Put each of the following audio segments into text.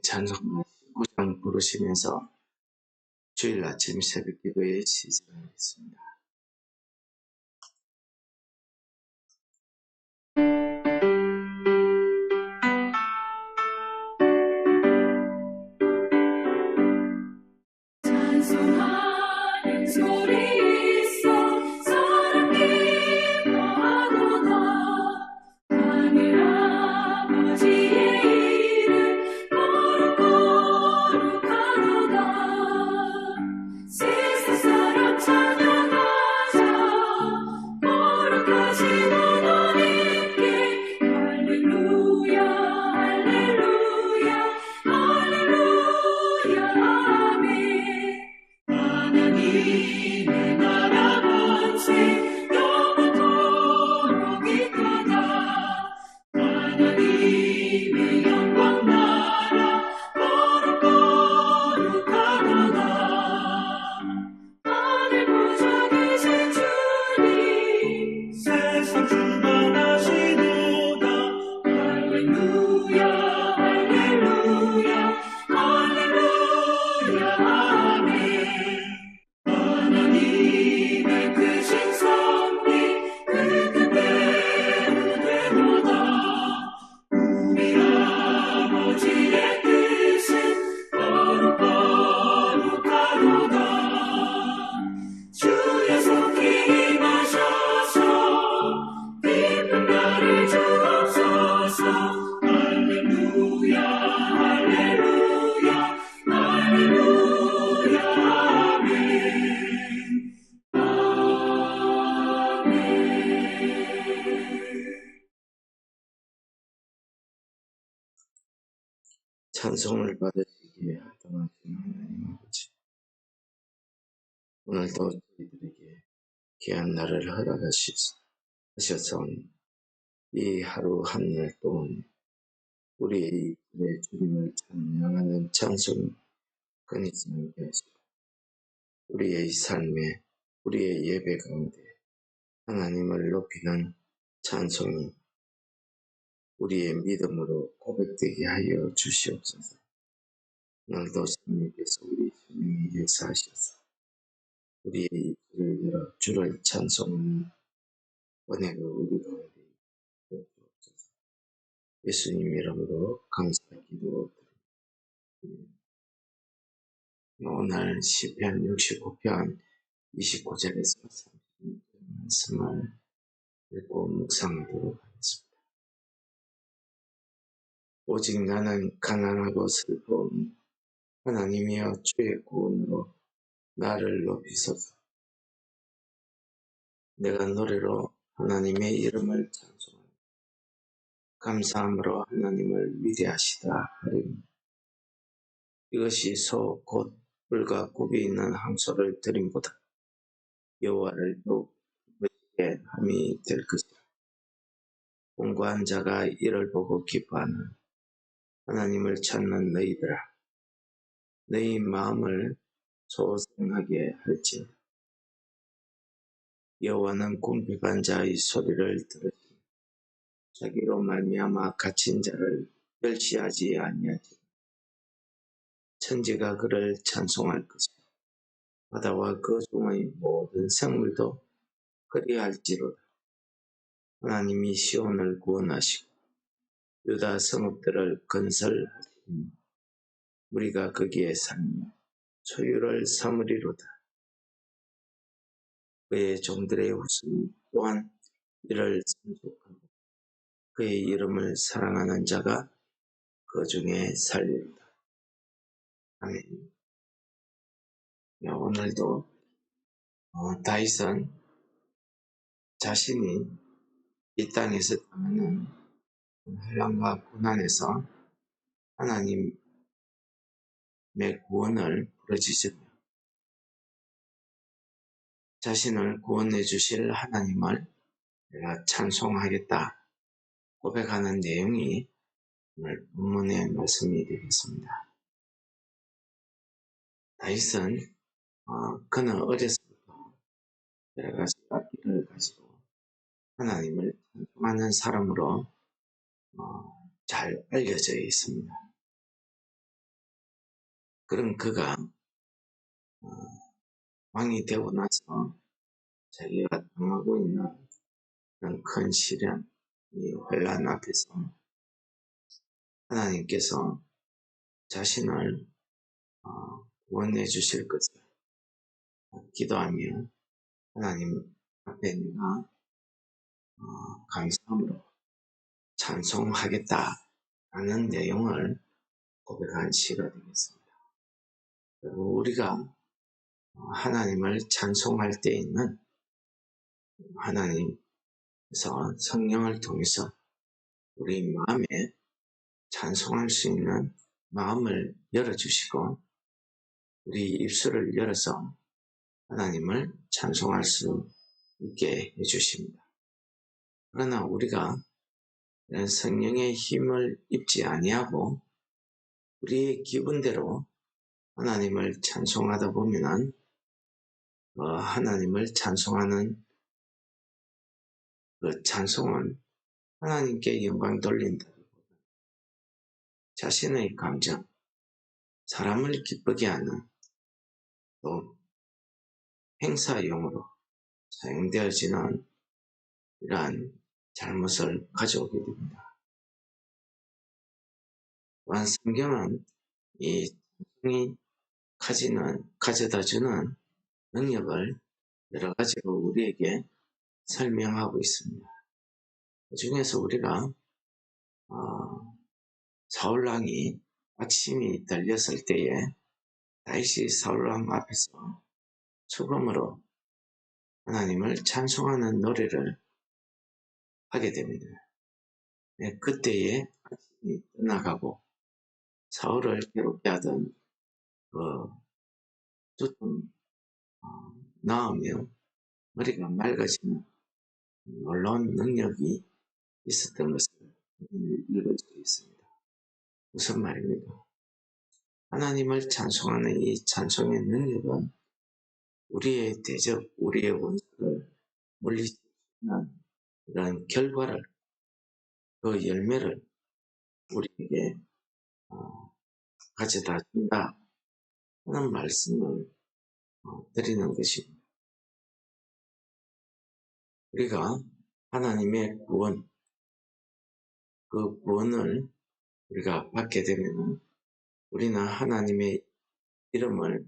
찬송 19장 부르시면서 주일 아침 새벽 기도에 시작하겠습니다. 찬송하는 소리 있어 사랑 기뻐하도다. 하늘 아버지의 이름 거룩거룩하도다. 세상 사람 찬양하자. 거룩하신 하나님께 할렐루야 할렐루야 할렐루야 아멘. 하나님의 나라 권세 영원토록 있도다. 하나님의 영광 나라 거룩거룩하도다. 하늘 보좌 계신 주님 세상 충만하시도다. 할렐루야 할렐루야 할렐루야 아멘. 하나님의 크신 섭리 그 뜻대로 되도다. 우리 아버지의 뜻은 거룩거룩하도다. 주여 속히 임하셔서 깊은 별을 주옵소서. 할렐루야 할렐루야 할렐루야 아멘. 찬송을 받으시기에 합당하신 하나님 아버지, 오늘도 저희들에게 귀한 날을 허락하셔서 이 하루 한날 동안 우리의 입술에 주님을 찬양하는 찬송이 끊이지 않게 하시고 우리의 삶에 우리의 예배 가운데 하나님을 높이는 찬송이 우리의 믿음으로 고백되게 하여 주시옵소서. 오늘도 주님께서 우리 주님이 역사하셔서 우리의 입술을 열어 주를 찬송하는 은혜가 우리 가운데 있게 주옵소서. 예수님 이름으로 감사 기도드립니다. 오늘 시편 69편 29절에서 36절 말씀을 읽고 묵상하도록 하겠습니다. 오직 나는 가난하고 슬퍼오니 하나님이여 주의 구원으로 나를 높이소서. 내가 노래로 하나님의 이름을 찬송하며 감사함으로 하나님을 위대하시다 하리니 이것이 소 곧 뿔과 굽이 있는 항소를 드림보다 여호와를 더욱 기쁘시게 함이 될 것이라. 공고한 자가 이를 보고 기뻐하는 하나님을 찾는 너희들아, 너희 마음을 소생하게 할지어다. 여호와는 궁핍한 자의 소리를 들으시니 자기로 말미암아 갇힌 자를 멸시하지 아니하지. 천지가 그를 찬송할 것이다. 바다와 그 중의 모든 생물도 그리할지로다. 하나님이 시온을 구원하시고 유다 성읍들을 건설하시니 우리가 거기에 살며 소유를 삼으리로다. 그의 종들의 후손이 또한 이를 상속하고 그의 이름을 사랑하는 자가 그 중에 살리로다. 아멘. 오늘도 다윗은 자신이 이 땅에서 당하는 환난과 고난에서 하나님의 구원을 부르짖으며 자신을 구원해 주실 하나님을 내가 찬송하겠다 고백하는 내용이 오늘 본문의 말씀이 되겠습니다. 다윗은 그는 어려서부터 여러 가지 악기를 가지고 하나님을 찬송하는 사람으로 잘 알려져 있습니다. 그런 그가 왕이 되고 나서 자기가 당하고 있는 그런 큰 시련, 이 혼란 앞에서 하나님께서 자신을 구원해 주실 것을 기도하며 하나님 앞에 내가 감사함으로 찬송하겠다라는 내용을 고백한 시가 되겠습니다. 그리고 우리가 하나님을 찬송할 때에는 하나님께서 성령을 통해서 우리 마음에 찬송할 수 있는 마음을 열어주시고 우리 입술을 열어서 하나님을 찬송할 수 있게 해주십니다. 그러나 우리가 성령의 힘을 입지 아니하고 우리의 기분대로 하나님을 찬송하다 보면은 하나님을 찬송하는 그 찬송은 하나님께 영광 돌린다기보다 자신의 감정, 사람을 기쁘게 하는 또 행사용으로 사용되어지는 이러한 잘못을 가져오게 됩니다. 또한 성경은 이 찬송이 가져다주는 능력을 여러 가지로 우리에게 설명하고 있습니다. 그 중에서 우리가 사울왕이 악심이 들렸을 때에 다윗이 사울왕 앞에서 축음으로 하나님을 찬송하는 노래를 하게 됩니다. 그때에 악심이 떠나가고 사울을 괴롭게 하던 두통 나으며 머리가 맑아지는 놀라운 능력이 있었던 것을 읽을 수 있습니다. 무슨 말입니까? 하나님을 찬송하는 이 찬송의 능력은 우리의 대적, 우리의 원수를 물리치는 이런 결과를, 그 열매를 우리에게 가져다 준다 하는 말씀을 드리는 것입니다. 우리가 하나님의 구원, 그 구원을 우리가 받게 되면 우리는 하나님의 이름을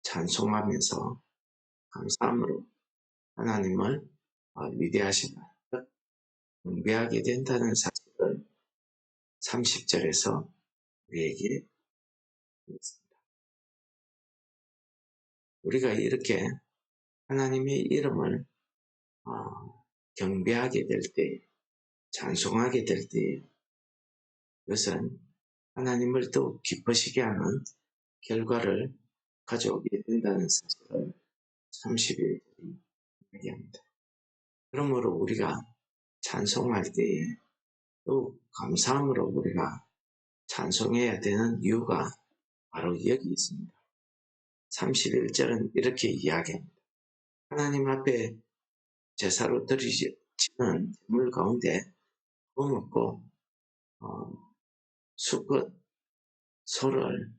찬송하면서 감사함으로 하나님을 위대하시다, 경배하게 된다는 사실을 30절에서 우리에게 있습니다. 우리가 이렇게 하나님의 이름을 경배하게 될 때, 찬송하게 될 때, 그것은 하나님을 더욱 기쁘시게 하는 결과를 가져오게 된다는 사실을 30일절이 이야기합니다. 그러므로 우리가 찬송할 때에 더욱 감사함으로 우리가 찬송해야 되는 이유가 바로 여기 있습니다. 31절은 이렇게 이야기합니다. 하나님 앞에 제사로 드리지는 제물 가운데 거먹고 수컷 소를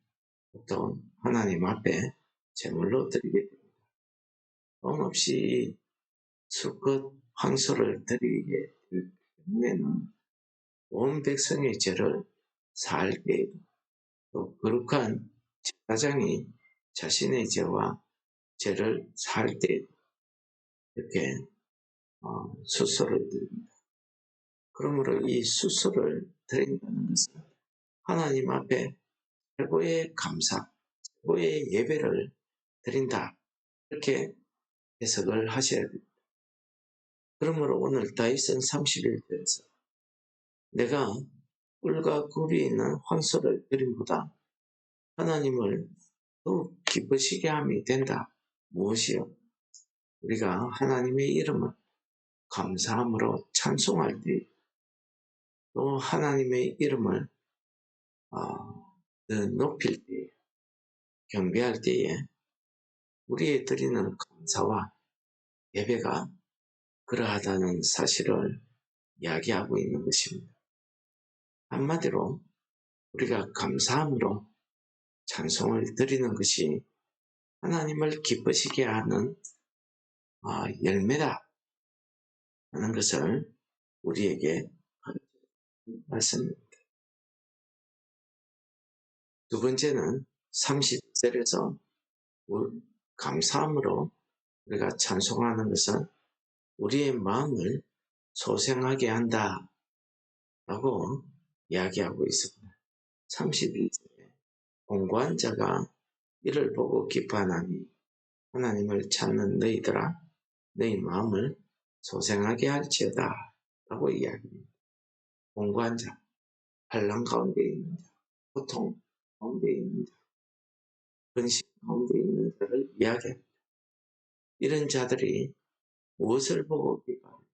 보통 하나님 앞에 제물로 드리게 됩니다. 없이 수컷 황소를 드리게 될 경우에는 온 백성의 죄를 사할 때에도 또 거룩한 제사장이 자신의 죄와 죄를 사할 때에도 이렇게 수소를 드립니다. 그러므로 이 수소를 드린다는 것은 하나님 앞에 최고의 감사, 최고의 예배를 드린다, 이렇게 해석을 하셔야 됩니다. 그러므로 오늘 다윗은 31절에서 내가 꿀과 굽이 있는 황소를 드림보다 하나님을 더욱 기쁘시게 함이 된다. 무엇이요? 우리가 하나님의 이름을 감사함으로 찬송할 때, 또 하나님의 이름을 높일 때, 경배할 때에 우리의 드리는 감사와 예배가 그러하다는 사실을 이야기하고 있는 것입니다. 한마디로 우리가 감사함으로 찬송을 드리는 것이 하나님을 기쁘시게 하는 열매다 하는 것을 우리에게 말씀입니다. 두 번째는 30절에서 감사함으로 우리가 찬송하는 것은 우리의 마음을 소생하게 한다 라고 이야기하고 있습니다. 31절에 공고한 자가 이를 보고 기뻐하나니 하나님을 찾는 너희들아 너희 마음을 소생하게 할지어다 라고 이야기합니다. 공고한 자, 환난 가운데 있는 자, 고통 가운데 있는 자, 근심 가운데 있는 자를 이야기합니다. 이런 자들이 무엇을 보고 기뻐합니까?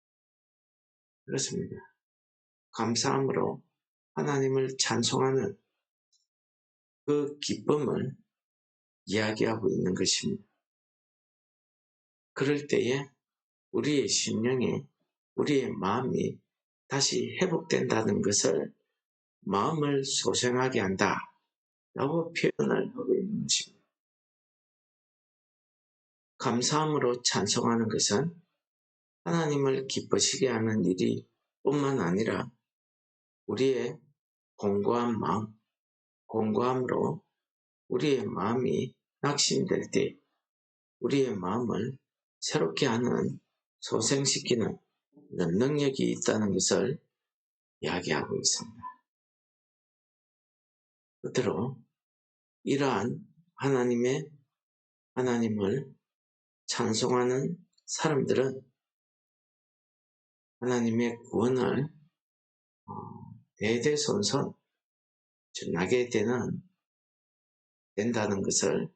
그렇습니다. 감사함으로 하나님을 찬송하는 그 기쁨을 이야기하고 있는 것입니다. 그럴 때에 우리의 심령이, 우리의 마음이 다시 회복된다는 것을 마음을 소생하게 한다 라고 표현을 하고 있는 것입니다. 감사함으로 찬송하는 것은 하나님을 기쁘시게 하는 일이 뿐만 아니라 우리의 공고한 마음, 공고함으로 우리의 마음이 낙심될 때 우리의 마음을 새롭게 하는, 소생시키는 이런 능력이 있다는 것을 이야기하고 있습니다. 끝으로 이러한 하나님을 찬송하는 사람들은 하나님의 구원을 대대손손 전하게 된다는 것을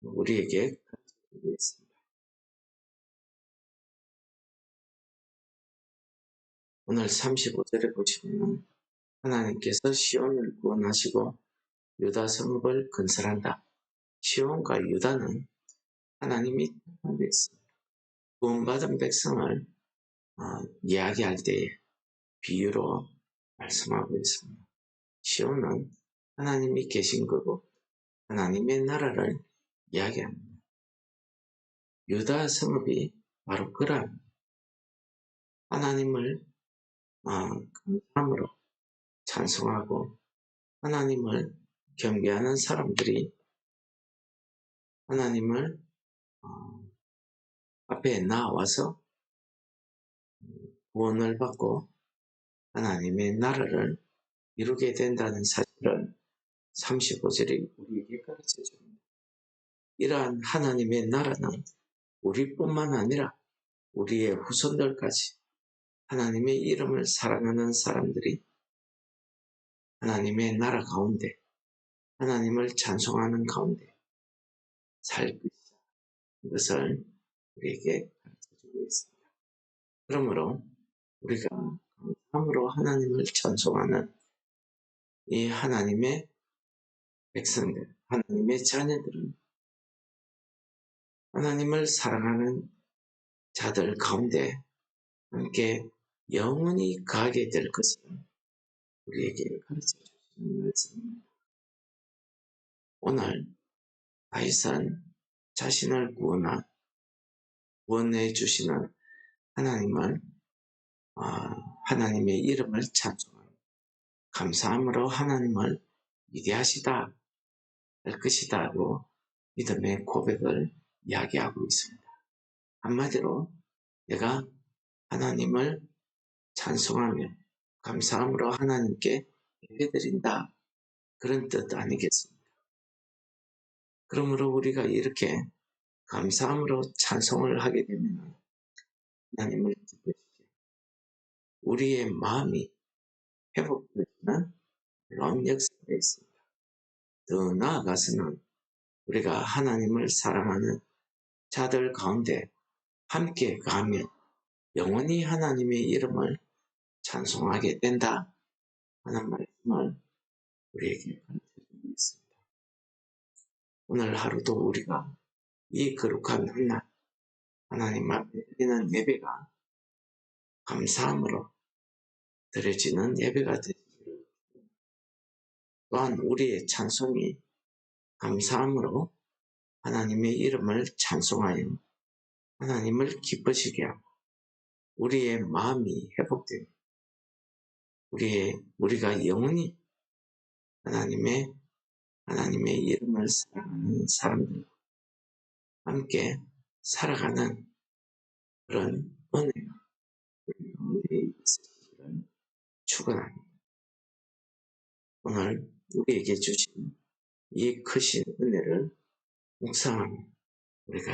우리에게 가르쳐주고 있습니다. 오늘 35절에 보시면 하나님께서 시온을 구원하시고 유다 성읍을 건설한다. 시온과 유다는 하나님이 택한 백성, 구원받은 백성을 이야기할 때에 비유로 말씀하고 있습니다. 시온은 하나님이 계신 거고 하나님의 나라를 이야기합니다. 유다 성읍이 바로 그런 하나님을 감사함으로 찬송하고 하나님을 경배하는 사람들이 하나님을 앞에 나와서 구원을 받고 하나님의 나라를 이루게 된다는 사실을 35절이 우리에게 가르쳐 줍니다. 이러한 하나님의 나라는 우리뿐만 아니라 우리의 후손들까지 하나님의 이름을 사랑하는 사람들이 하나님의 나라 가운데 하나님을 찬송하는 가운데 살 것이다. 이것을 우리에게 가르쳐주고 있습니다. 그러므로 우리가 감사함으로 하나님을 찬송하는 이 하나님의 백성들, 하나님의 자녀들은 하나님을 사랑하는 자들 가운데 함께 영원히 가게 될 것을 우리에게 가르쳐 주시는 말씀입니다. 오늘 다윗은 자신을 구원해 주시는 하나님을 하나님의 이름을 찬송하고 감사함으로 하나님을 위대하시다 할 것이다고 믿음의 고백을 이야기하고 있습니다. 한마디로 내가 하나님을 찬송하며 감사함으로 하나님께 예배드린다 그런 뜻 아니겠습니까? 그러므로 우리가 이렇게 감사함으로 찬송을 하게 되면 하나님을 기쁘시게 우리의 마음이 회복되는 그런 역사가 있습니다. 더 나아가서는 우리가 하나님을 사랑하는 자들 가운데 함께 가면 영원히 하나님의 이름을 찬송하게 된다 하는 말씀을 우리에게 가르쳐주고 있습니다. 오늘 하루도 우리가 이 거룩한 훗날 하나님 앞에 드리는 예배가 감사함으로 드려지는 예배가 되시기를 또한 우리의 찬송이 감사함으로 하나님의 이름을 찬송하여 하나님을 기쁘시게 하고 우리의 마음이 회복되고 우리가 영원히 하나님의 이름을 사랑하는 사람들과 함께 살아가는 그런 은혜가 우리 가운데 있으시기를 축원합니다. 오늘 우리에게 주신 이 크신 은혜를 묵상하며 우리가